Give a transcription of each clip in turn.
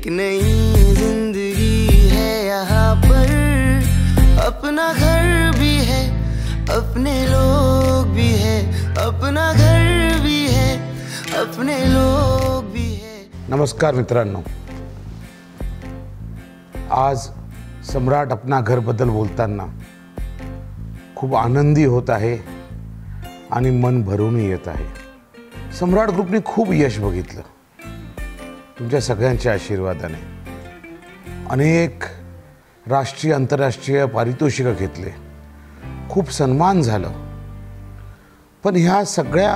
एक नई जिंदगी है यहाँ पर, अपना घर भी है, अपने लोग भी है, अपना घर भी है, अपने लोग भी है। नमस्कार मित्रांनो, आज सम्राट अपना घर बद्दल बोलताना खूप आनंदी होत आहे आणि मन भरून येत आहे। सम्राट ग्रुपने खूप यश बघितलं तुमच्या सगळ्यांच्या आशीर्वादाने। अनेक राष्ट्रीय आंतरराष्ट्रीय पारितोषिकं घेतले, खूप सन्मान झालं। पण ह्या सगळ्या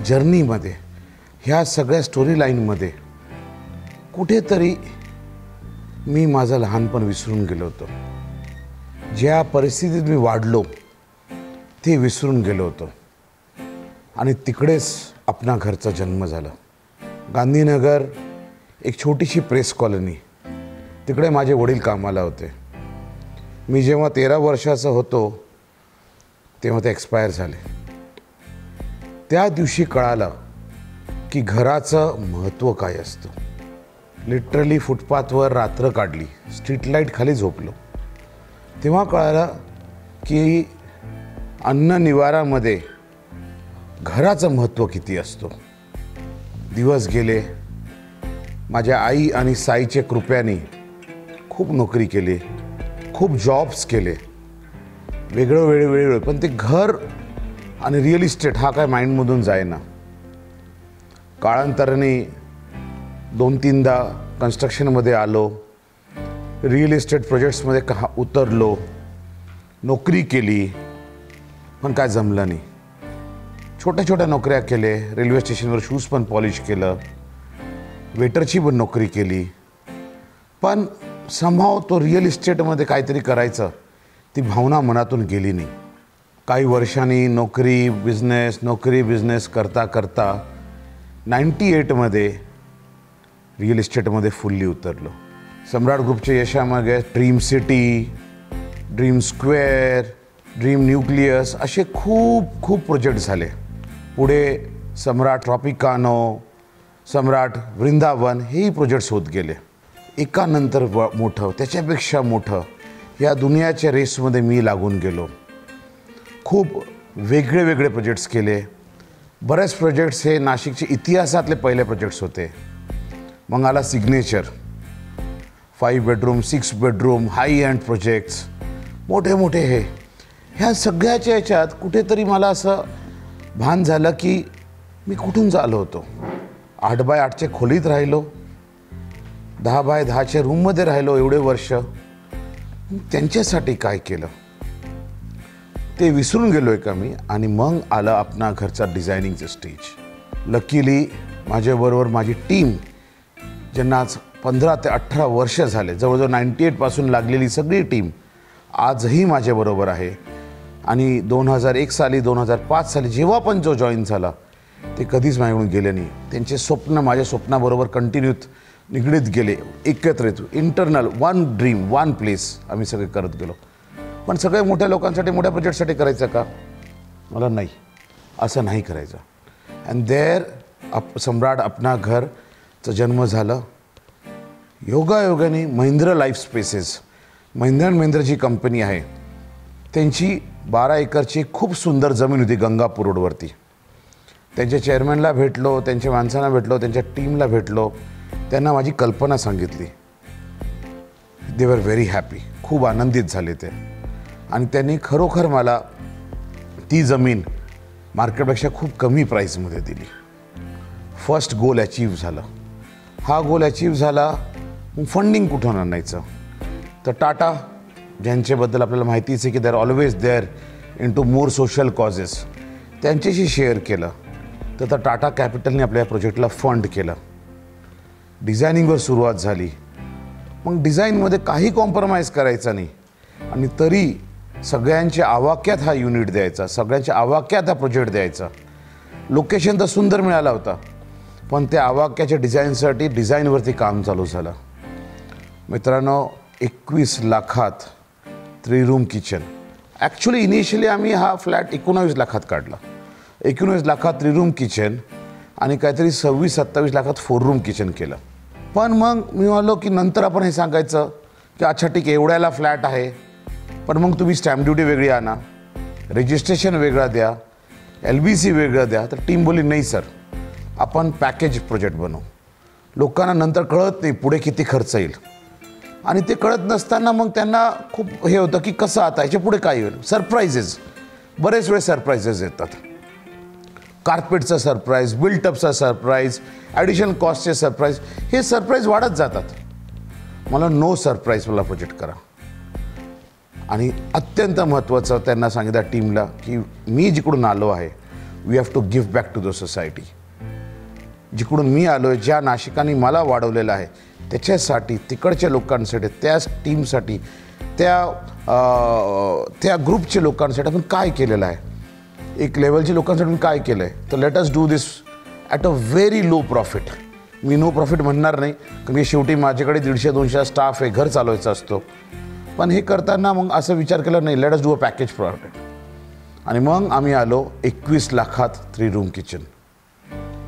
जर्नीमध्ये, ह्या सगळ्या स्टोरी लाईनमध्ये कुठेतरी मी माझं लहानपण विसरून गेलो होतो। ज्या परिस्थितीत मी वाढलो ते विसरून गेलो होतो आणि तिकडेच अपना घरचा जन्म झाला। गांधीनगर एक छोटीशी प्रेस कॉलनी, तिकडे माझे वडील कामाला होते। मी जेव्हा 13 वर्षाचा होतो तेव्हा ते एक्सपायर झाले। त्या दिवशी कळालं की घराचं महत्त्व काय असतं। लिटरली फुटपाथवर रात्र काढली, स्ट्रीट लाईट खाली झोपलो, तेव्हा कळालं की अन्न निवारामध्ये घराचं महत्त्व किती असतो। दिवस गेले, माझ्या आई आणि साईच्या कृपेने खूप नोकरी केली, खूप जॉब्स केले, वेगळं वेगळं, पण ते घर आणि रिअल इस्टेट हा काय माइंडमधून जायना। काळांतराने 2-3दा कन्स्ट्रक्शनमध्ये आलो, रिअल इस्टेट प्रोजेक्ट्समध्ये उतरलो, नोकरी केली, पण काय जमलं नाही। छोट्या छोट्या नोकऱ्या केले, रेल्वे स्टेशनवर शूज पण पॉलिश केलं, वेटरची पण नोकरी केली, पण समहाव तो रिअल इस्टेटमध्ये काहीतरी करायचं ती भावना मनातून गेली नाही। काही वर्षांनी नोकरी बिझनेस करता करता 98मध्ये रिअल इस्टेटमध्ये फुल्ली उतरलो। सम्राट ग्रुपच्या यशामागे dream city, dream square, dream nucleus असे खूप प्रोजेक्ट झाले। पुढे सम्राट ट्रॉपिकानो, सम्राट वृंदावन हेही प्रोजेक्ट्स होत गेले। एकानंतर मोठं, त्याच्यापेक्षा मोठं या दुनियाच्या रेसमध्ये मी लागून गेलो। खूप वेगळे प्रोजेक्ट्स केले। बरेच प्रोजेक्ट्स हे नाशिकचे इतिहासातले पहिले प्रोजेक्ट्स होते। मग आला सिग्नेचर, 5 बेडरूम 6 बेडरूम हाई एंड प्रोजेक्ट्स, मोठे हे। ह्या सगळ्याच्या ह्याच्यात कुठेतरी मला असं भान झालं की मी कुठून आलो होतो। 8x8च्या खोलीत राहिलो, 10x10च्या रूममध्ये राहिलो एवढे वर्ष, त्यांच्यासाठी काय केलं ते विसरून गेलोय का मी। आणि मग आलं अपना घरचा डिझायनिंगचं स्टेज। लकीली माझ्याबरोबर माझी टीम, ज्यांना आज 15 ते 18 वर्ष झाले, जवळजवळ 98 पासून लागलेली सगळी टीम आजही माझ्याबरोबर आहे। आणि 2001 साली 2005 साली जेव्हा पण जो जॉईन झाला ते कधीच माझ्याकडून गेले नाही। त्यांचे स्वप्न माझ्या स्वप्नाबरोबर कंटिन्यूत निगडीत गेले, एकत्रित internal one dream one place आम्ही सगळे करत गेलो। पण सगळे मोठ्या लोकांसाठी मोठ्या प्रोजेक्टसाठी करायचं का? मला नाही, असं नाही करायचं। अँड देअर सम्राट अपना घरचं जन्म झालं। योगायोगाने महिंद्रा लाईफ स्पेसेस, महिंद्रा जी कंपनी आहे, त्यांची 12 एकरची खूप सुंदर जमीन होती गंगापूर रोडवरती। त्यांच्या चेअरमॅनला भेटलो, त्यांच्या माणसांना भेटलो, त्यांच्या टीमला भेटलो, त्यांना माझी कल्पना सांगितली। दे वर व्हेरी हॅपी, खूप आनंदित झाले ते। आणि त्यांनी खरोखर मला ती जमीन मार्केटपेक्षा खूप कमी प्राईसमध्ये दिली। फर्स्ट गोल अचीव झालं। हा गोल अचीव झाला, मग फंडिंग कुठून आणायचं? तर टाटा, ज्यांच्याबद्दल आपल्याला माहितीच आहे की they are always there into more social causes, त्यांच्याशी शेअर केलं। तर टाटा कॅपिटलने आपल्या या प्रोजेक्टला फंड केलं। डिझायनिंगवर सुरुवात झाली। मग डिझाईनमध्ये काही कॉम्प्रोमाइज करायचा नाही आणि तरी सगळ्यांच्या आवाक्यात हा युनिट द्यायचा, सगळ्यांच्या आवाक्यात हा प्रोजेक्ट द्यायचा। लोकेशन तर सुंदर मिळाला होता, पण त्या आवाक्याच्या डिझाईनसाठी डिझाईनवरती काम चालू झालं। मित्रांनो, 21 लाखात 3 रूम किचन। ॲक्च्युली इनिशियली आम्ही हा फ्लॅट 19 लाखात काढला। 19 लाखात 3 रूम किचन, आणि काहीतरी 26-27 लाखात 4 रूम किचन केलं. पण मग मी म्हणलो की नंतर आपण हे सांगायचं की अच्छा ठीक आहे एवढ्याला फ्लॅट आहे, पण मग तुम्ही स्टॅम्प ड्युटी वेगळी आणा, रजिस्ट्रेशन वेगळा द्या, LBC वेगळं द्या. तर टीम बोलली नाही सर, आपण पॅकेज प्रोजेक्ट बनवू. लोकांना नंतर कळत नाही पुढे किती खर्च येईल, आणि ते कळत नसताना मग त्यांना खूप हे होतं की कसं आता याच्या पुढे काय होईल. सरप्राईजेस, बरेच वेळ सरप्राईजेस येतात. कार्पेटचा सरप्राईज, बिल्टअपचा सरप्राईज, ॲडिशनल कॉस्टचे सरप्राईज, हे सरप्राईज वाढत जातात. मला नो सरप्राईजवाला प्रोजेक्ट करा. आणि अत्यंत महत्त्वाचं त्यांना सांगितलं टीमला की मी जिकडून आलो आहे, we have to give back to the society. जिकडून मी आलो आहे, ज्या नाशिकांनी मला वाढवलेलं आहे, त्याच्यासाठी, तिकडच्या लोकांसाठी, त्या टीमसाठी, त्या ग्रुपच्या लोकांसाठी आपण काय केलेलं आहे, एक लेवलच्या लोकांसाठी काय केलं आहे. तर let us do this at a very low profit. Me know profit म्हणणार नाही, कारण की शेवटी माझ्याकडे 150-200 स्टाफ आहे, घर चालवायचं असतो. पण हे करताना मग असं विचार केला नाही, let us do a package product. आणि मग आम्ही आलो 21 लाखात 3 रूम किचन.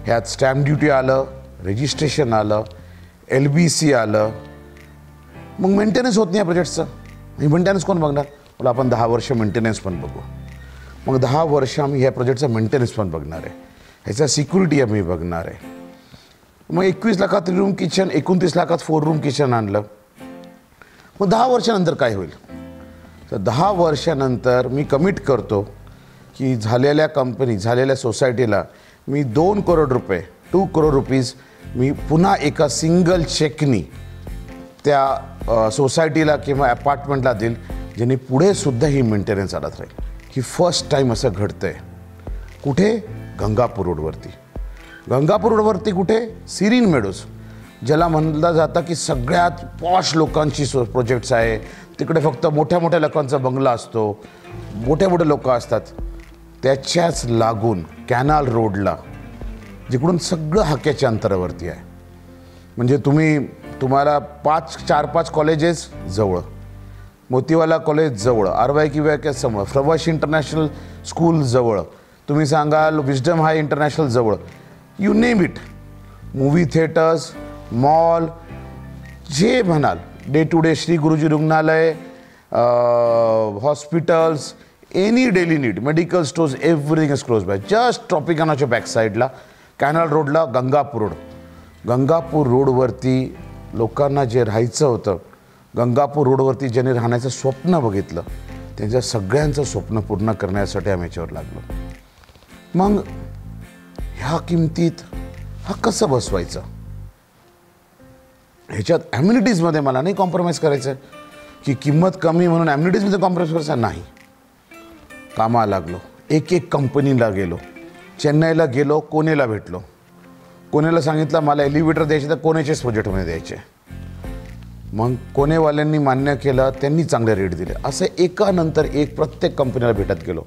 ह्यात स्टॅम्प ड्युटी आलं, रजिस्ट्रेशन आलं, LBC आलं. मग मेंटेनन्स होत नाही या प्रोजेक्टचं. मेंटेनन्स कोण बघणार. मला आपण 10 वर्ष मेंटेनन्स पण बघू. मग 10 वर्ष आम्ही ह्या प्रोजेक्टचा मेंटेनन्स पण बघणार आहे, ह्याचा सिक्युरिटी आम्ही बघणार आहे. मग 21 लाखात 3 रूम किचन, 29 लाखात 4 रूम किचन आणलं. मग 10 वर्षानंतर काय होईल. तर 10 वर्षानंतर मी कमिट करतो की झालेल्या कंपनी, झालेल्या सोसायटीला मी 2 करोड रुपये, 2 करोड रुपीज मी पुन्हा एका सिंगल चेकनी त्या सोसायटीला किंवा अपार्टमेंटला देईल, ज्याने पुढे सुद्धा ही मेंटेनन्स चालत राहील. ही फर्स्ट टाईम असं घडतंय. कुठे. गंगापूर रोडवरती. गंगापूर रोडवरती कुठे. सिरीन मेडोज, ज्याला म्हणलं जातं की सगळ्यात पॉश लोकांची प्रोजेक्ट्स आहे. तिकडे फक्त मोठ्या मोठ्या लोकांचा बंगला असतो, मोठे मोठे लोक असतात. त्याच्याच लागून कॅनाल रोडला, जिकडून सगळं हाक्याच्या अंतरावरती आहे. म्हणजे तुम्हाला 4-5 कॉलेजेस जवळ, मोतीवाला कॉलेज जवळ, RYQ समोर, फ्लवर्स इंटरनॅशनल स्कूल जवळ, तुम्ही सांगाल विस्डम हाय इंटरनॅशनल जवळ, you name it. Movie theatres, mall, जे म्हणाल, day to day Shri Guruji रुग्णालय, hospitals, any daily need, medical stores, everything is close by. Just ट्रॉपिकानाच्या बॅक साईडला, कॅनल रोडला, गंगापूर रोड. गंगापूर रोडवरती लोकांना जे राहायचं होतं, गंगापूर रोडवरती ज्यांनी राहण्याचं स्वप्न बघितलं, त्यांच्या सगळ्यांचं स्वप्न पूर्ण करण्यासाठी आम्ही याच्यावर लागलो. मग ह्या किमतीत हा कसं बसवायचं. ह्याच्यात ॲम्युनिटीजमध्ये मला नाही कॉम्प्रोमाइज करायचं की किंमत कमी म्हणून ॲम्युनिटीजमध्ये कॉम्प्रोमाइज करायचं नाही. कामाला लागलो, एक कंपनीला गेलो. चेन्नईला गेलो, कोनेला भेटलो. कोनेला सांगितलं मला एलिव्हेटर द्यायचे तर कोनेचेच प्रोजेक्टमध्ये द्यायचे. मग कोनेवाल्यांनी मान्य केलं, त्यांनी चांगले रेट दिले. असं एकानंतर एक प्रत्येक कंपनीला भेटत गेलो.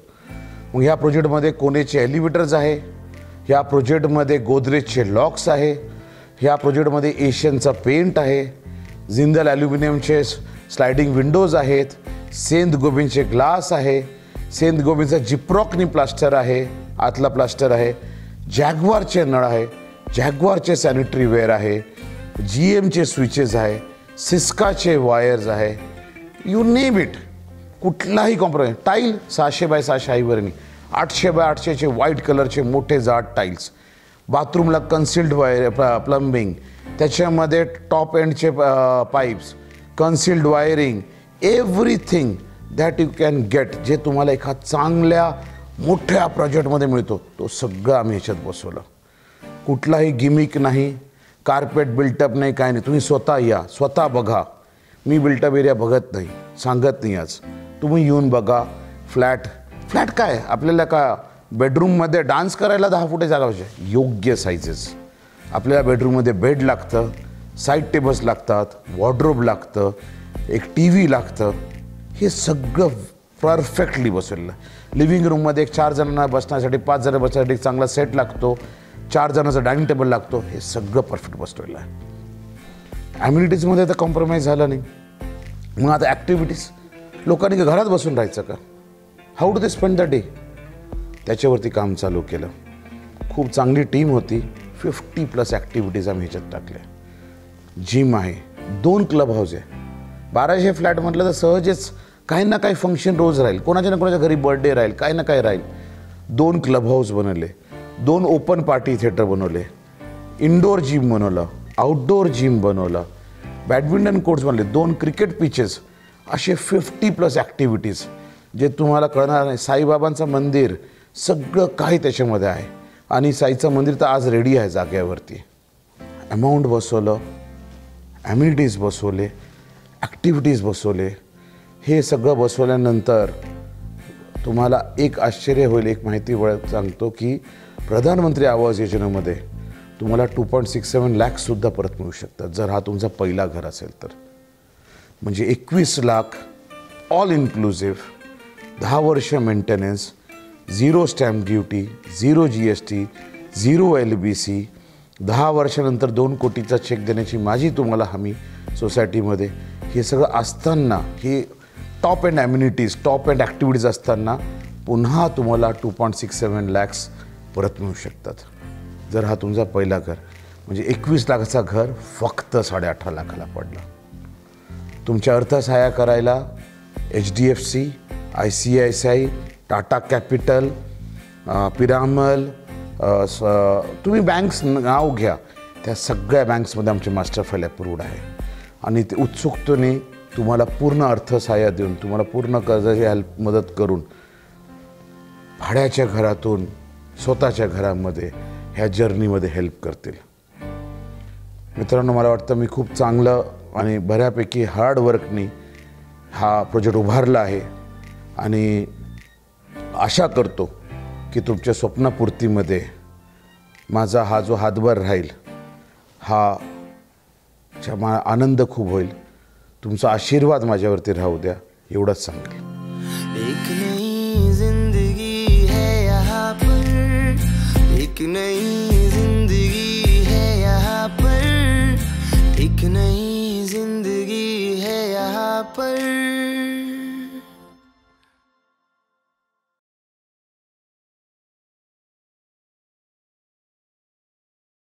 मग ह्या प्रोजेक्टमध्ये कोनेचे एलिव्हेटर्स आहे, ह्या प्रोजेक्टमध्ये गोदरेजचे लॉक्स आहे, ह्या प्रोजेक्टमध्ये एशियनचा पेंट आहे, जिंदल ॲल्युमिनियमचे स्लायडिंग विंडोज आहेत, सेंट गोबिंदचे ग्लास आहे, सेंट गोबिंदचा जिप्रॉकनी प्लास्टर आहे, आतला प्लास्टर आहे, जॅग्वारचे नळ आहे, जॅग्वारचे सॅनिटरी वेअर आहे, GMचे स्विचेस आहे, सिस्काचे वायर्स आहे, यू नेम इट. कुठलाही कॉम्प्रोमाइज. टाईल 600 बाय 600 आईवरणी, 800 बाय 800चे व्हाईट कलरचे मोठे जाड टाईल्स. बाथरूमला कन्सिल्ड वायर, प्लंबिंग, त्याच्यामध्ये टॉप एंडचे pipes, concealed wiring, everything that you can get, जे तुम्हाला एका चांगल्या मोठ्या प्रोजेक्टमध्ये मिळतो, तो सगळं आम्ही ह्याच्यात बसवलं. कुठलाही गिमिक नाही, कार्पेट बिल्टअप नाही, काय नाही. तुम्ही स्वतः या, स्वतः बघा. मी बिल्टअप एरिया बघत नाही, सांगत नाही. आज तुम्ही येऊन बघा. फ्लॅट काय आपल्याला का बेडरूममध्ये डान्स करायला 10 फुटे जागा पाहिजे. योग्य साईजेस. आपल्याला बेडरूममध्ये बेड लागतं, साईड टेबल्स लागतात, वॉर्डरोब लागतं, एक TV लागतं. हे सगळं परफेक्टली बसवलेलं. लिव्हिंग रूममध्ये एक 4 जणांना बसण्यासाठी, 5 जण बसण्यासाठी एक चांगला सेट लागतो, 4 जणांचा डायनिंग टेबल लागतो. हे सगळं परफेक्ट बसवलेलं आहे. ॲम्युनिटीजमध्ये तर कॉम्प्रोमाइज झालं नाही. मग आता ॲक्टिव्हिटीज, लोकांनी घरात बसून राहायचं का. How do they spend the day. त्याच्यावरती काम चालू केलं. खूप चांगली टीम होती. 50+ ॲक्टिव्हिटीज आम्ही ह्याच्यात टाकल्या. जिम आहे, 2 क्लब हाऊस आहे. 1200 फ्लॅट म्हटलं तर सहजच काही ना काही फंक्शन रोज राहील, कोणाच्या ना कोणाच्या घरी बर्थडे राहील, काही ना काही राहील. 2 क्लब हाऊस बनवले, 2 ओपन पार्टी थिएटर बनवले, इंडोर जिम बनवलं, आउटडोर जिम बनवलं, बॅडमिंटन कोर्ट्स बनवले, 2 क्रिकेट पिचेस, असे 50+ ॲक्टिव्हिटीज जे तुम्हाला कळणार नाही. साईबाबांचं मंदिर, सगळं काही त्याच्यामध्ये आहे. आणि साईचं मंदिर तर आज रेडी आहे जागेवरती. अमाऊंट बसवलं, ॲम्युनिटीज बसवले, ॲक्टिव्हिटीज बसवले. हे सगळं बसवल्यानंतर तुम्हाला एक आश्चर्य होईल. एक माहिती सांगतो की प्रधानमंत्री आवास योजनेमध्ये तुम्हाला 2.67 लाखसुद्धा परत मिळू शकतात जर हा तुमचा पहिला घर असेल तर. म्हणजे 21 लाख ऑल इन्क्लुसिव्ह, 10 वर्ष maintenance, 0 stamp duty, 0 GST, 0 LBC, 10 वर्षानंतर 2 कोटीचा चेक देण्याची माझी तुम्हाला हमी सोसायटीमध्ये. हे सगळं असताना, हे top and amenities, top and activities असताना पुन्हा तुम्हाला 2.67 लॅक्स परत मिळू शकतात जर हा तुमचा पहिला घर. म्हणजे 21 लाखाचा घर फक्त 18.5 लाखाला पडला. तुमच्या अर्थसहाय्य करायला HDFC, ICICI, Tata capital, Piramal, तुम्ही बँक्स नाव घ्या, त्या सगळ्या बँक्समध्ये आमचे मास्टर फाईल अप्रूव्ड आहे. आणि ते उत्सुकतेने तुम्हाला पूर्ण अर्थसहाय्य देऊन, तुम्हाला पूर्ण कर्जाची मदत करून भाड्याच्या घरातून स्वतःच्या घरामध्ये ह्या जर्नीमध्ये हेल्प करतील. मित्रांनो, मला वाटतं मी खूप चांगलं आणि बऱ्यापैकी हार्डवर्कनी हा प्रोजेक्ट उभारला आहे. आणि आशा करतो की तुमच्या स्वप्नपूर्तीमध्ये माझा हा जो हातभार राहील, हा मला आनंद खूप होईल. तुमचा आशीर्वाद माझ्यावरती राहू द्या, एवढंच सांगेल. एक नई जिंदगी है यहाँ पर, एक नई जिंदगी है यहाँ पर, एक नई जिंदगी है यहाँ पर.